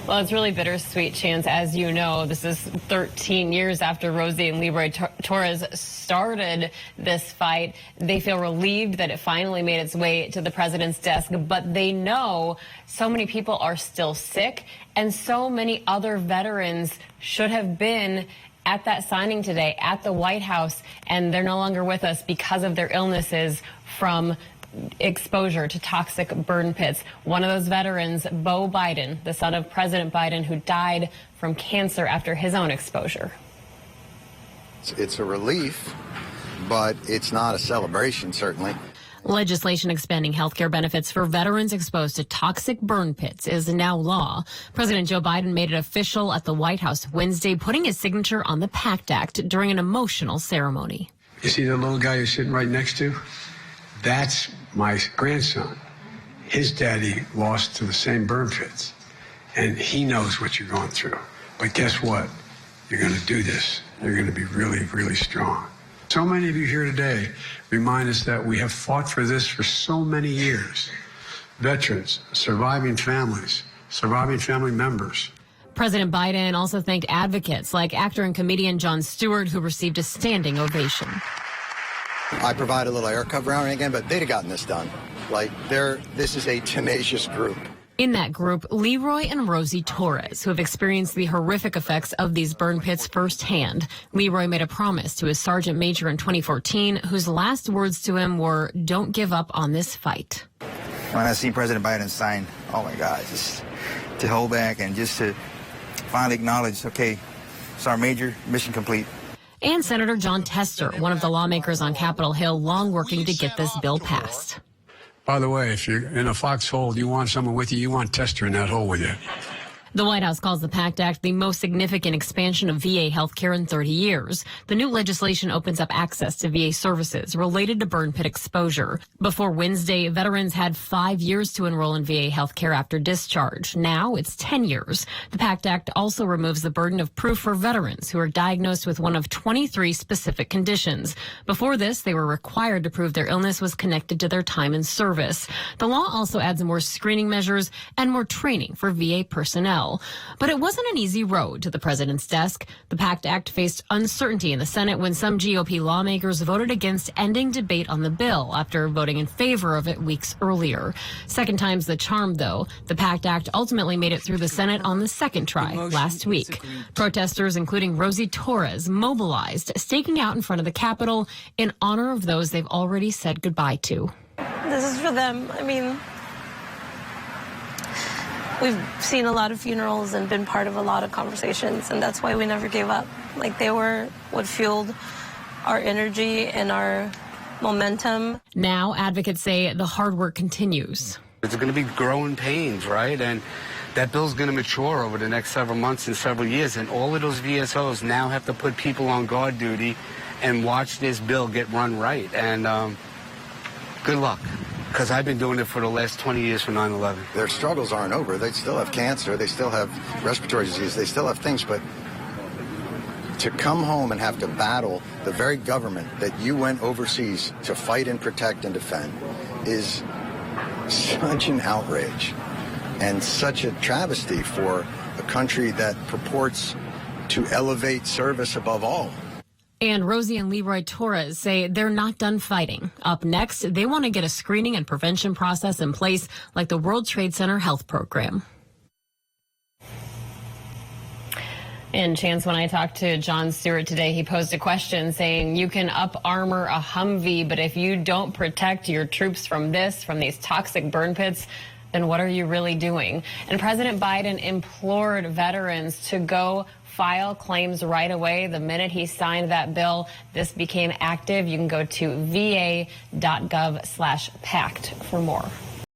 Well, it's really bittersweet, Chance. As you know, this is 13 years after Rosie and Leroy Torres started this fight. They feel relieved that it finally made its way to the president's desk, but they know so many people are still sick, and so many other veterans should have been at that signing today at the White House, and they're no longer with us because of their illnesses from exposure to toxic burn pits. One of those veterans, Beau Biden, the son of President Biden, who died from cancer after his own exposure. It's a relief, but it's not a celebration, certainly. Legislation expanding health care benefits for veterans exposed to toxic burn pits is now law. President Joe Biden made it official at the White House Wednesday, putting his signature on the PACT Act during an emotional ceremony. You see the little guy you're sitting right next to? That's my grandson. His daddy lost to the same burn pits, and he knows what you're going through. But guess what? You're going to do this. You're going to be really, really strong. So many of you here today remind us that we have fought for this for so many years. Veterans, surviving families, surviving family members. President Biden also thanked advocates like actor and comedian Jon Stewart, who received a standing ovation. I provide a little air cover around it again, but they'd have gotten this done. This is a tenacious group. In that group, Leroy and Rosie Torres, who have experienced the horrific effects of these burn pits firsthand. Leroy made a promise to his sergeant major in 2014, whose last words to him were, "Don't give up on this fight." When I see President Biden sign, oh my God, just to hold back and just to finally acknowledge, okay, Sergeant Major, mission complete. And Senator John Tester, one of the lawmakers on Capitol Hill, long working to get this bill passed. By the way, if you're in a foxhole, you want someone with you, you want Tester in that hole with you. The White House calls the PACT Act the most significant expansion of VA health care in 30 years. The new legislation opens up access to VA services related to burn pit exposure. Before Wednesday, veterans had 5 years to enroll in VA health care after discharge. Now it's 10 years. The PACT Act also removes the burden of proof for veterans who are diagnosed with one of 23 specific conditions. Before this, they were required to prove their illness was connected to their time in service. The law also adds more screening measures and more training for VA personnel. But it wasn't an easy road to the president's desk. The PACT Act faced uncertainty in the Senate when some GOP lawmakers voted against ending debate on the bill after voting in favor of it weeks earlier. Second time's the charm, though. The PACT Act ultimately made it through the Senate on the second try last week. Protesters, including Rosie Torres, mobilized, staking out in front of the Capitol in honor of those they've already said goodbye to. This is for them. I mean, we've seen a lot of funerals and been part of a lot of conversations, and that's why we never gave up. They were what fueled our energy and our momentum. Now, advocates say the hard work continues. It's going to be growing pains, right? And that bill's going to mature over the next several months and several years, and all of those VSOs now have to put people on guard duty and watch this bill get run right. And good luck. Because I've been doing it for the last 20 years for 9/11. Their struggles aren't over. They still have cancer. They still have respiratory disease. They still have things. But to come home and have to battle the very government that you went overseas to fight and protect and defend is such an outrage and such a travesty for a country that purports to elevate service above all. And Rosie and Leroy Torres say they're not done fighting. Up next, they want to get a screening and prevention process in place like the World Trade Center health program. And Chance, when I talked to Jon Stewart today, he posed a question saying you can up armor a Humvee, but if you don't protect your troops from these toxic burn pits, then what are you really doing? And President Biden implored veterans to go file claims right away. The minute he signed that bill, this became active. You can go to va.gov/PACT for more.